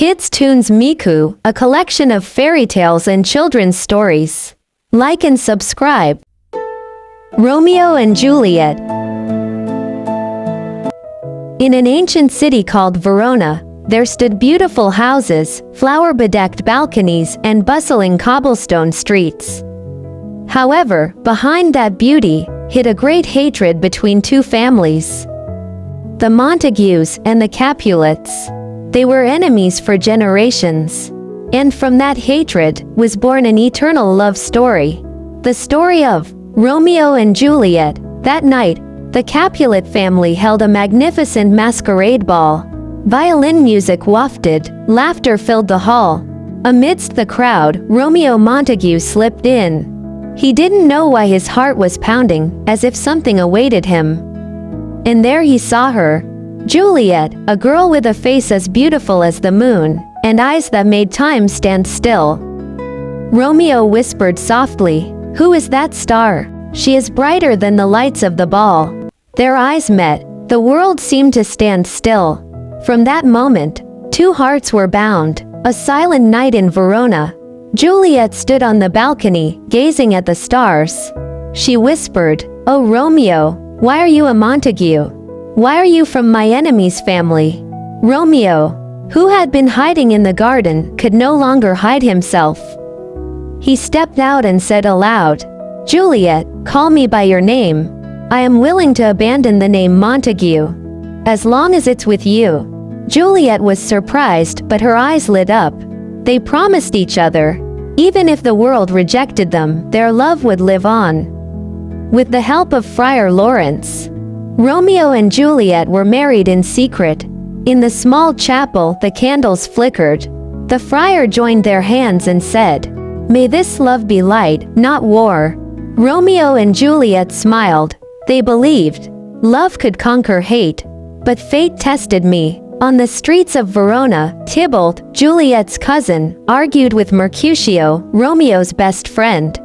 Kids Tunes Miku, a collection of fairy tales and children's stories. Like and subscribe. Romeo and Juliet. In an ancient city called Verona, there stood beautiful houses, flower-bedecked balconies, and bustling cobblestone streets. However, behind that beauty hid a great hatred between two families: the Montagues and the Capulets. They were enemies for generations. And from that hatred was born an eternal love story. The story of Romeo and Juliet. That night, the Capulet family held a magnificent masquerade ball. Violin music wafted, laughter filled the hall. Amidst the crowd, Romeo Montague slipped in. He didn't know why his heart was pounding, as if something awaited him. And there he saw her, Juliet, a girl with a face as beautiful as the moon, and eyes that made time stand still. Romeo whispered softly, "Who is that star? She is brighter than the lights of the ball." Their eyes met. The world seemed to stand still. From that moment, two hearts were bound. A silent night in Verona. Juliet stood on the balcony, gazing at the stars. She whispered, "Oh Romeo, why are you a Montague? Why are you from my enemy's family?" Romeo, who had been hiding in the garden, could no longer hide himself. He stepped out and said aloud, "Juliet, call me by your name. I am willing to abandon the name Montague, as long as it's with you." Juliet was surprised, but her eyes lit up. They promised each other, even if the world rejected them, their love would live on. With the help of Friar Lawrence, Romeo and Juliet were married in secret. In the small chapel, the candles flickered. The friar joined their hands and said, "May this love be light, not war." Romeo and Juliet smiled. They believed love could conquer hate. But fate tested me. On the streets of Verona, Tybalt, Juliet's cousin, argued with Mercutio, Romeo's best friend.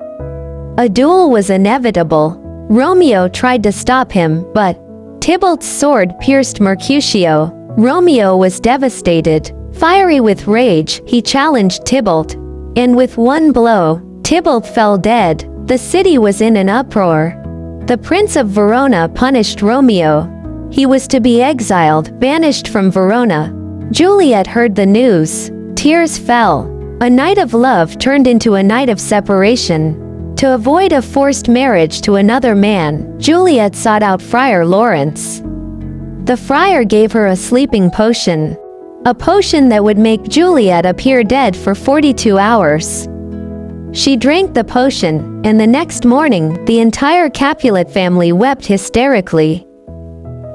A duel was inevitable. Romeo tried to stop him, but Tybalt's sword pierced Mercutio. Romeo was devastated. Fiery with rage, he challenged Tybalt. And with one blow, Tybalt fell dead. The city was in an uproar. The Prince of Verona punished Romeo. He was to be exiled, banished from Verona. Juliet heard the news. Tears fell. A night of love turned into a night of separation. To avoid a forced marriage to another man, Juliet sought out Friar Lawrence. The friar gave her a sleeping potion. A potion that would make Juliet appear dead for 42 hours. She drank the potion, and the next morning, the entire Capulet family wept hysterically.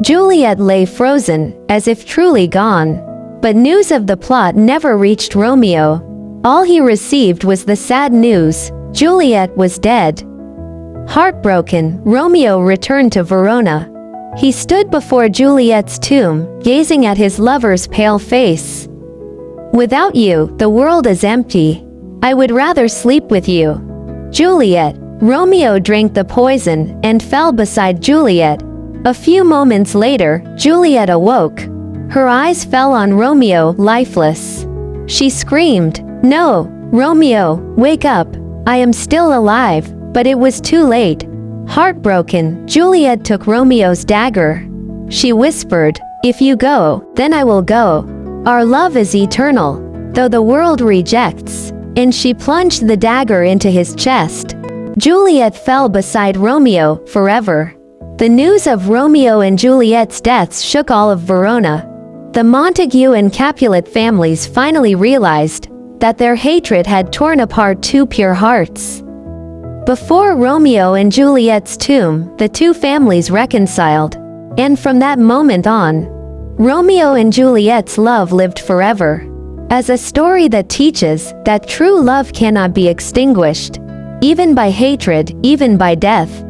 Juliet lay frozen, as if truly gone. But news of the plot never reached Romeo. All he received was the sad news: Juliet was dead. Heartbroken, Romeo returned to Verona. He stood before Juliet's tomb, gazing at his lover's pale face. "Without you, the world is empty. I would rather sleep with you." Juliet. Romeo drank the poison and fell beside Juliet. A few moments later, Juliet awoke. Her eyes fell on Romeo, lifeless. She screamed, "No, Romeo, wake up. I am still alive." But it was too late. Heartbroken, Juliet took Romeo's dagger. She whispered, "If you go, then I will go. Our love is eternal, though the world rejects." And she plunged the dagger into his chest. Juliet fell beside Romeo, forever. The news of Romeo and Juliet's deaths shook all of Verona. The Montague and Capulet families finally realized that their hatred had torn apart two pure hearts. Before Romeo and Juliet's tomb, the two families reconciled. And from that moment on, Romeo and Juliet's love lived forever. As a story that teaches that true love cannot be extinguished, even by hatred, even by death.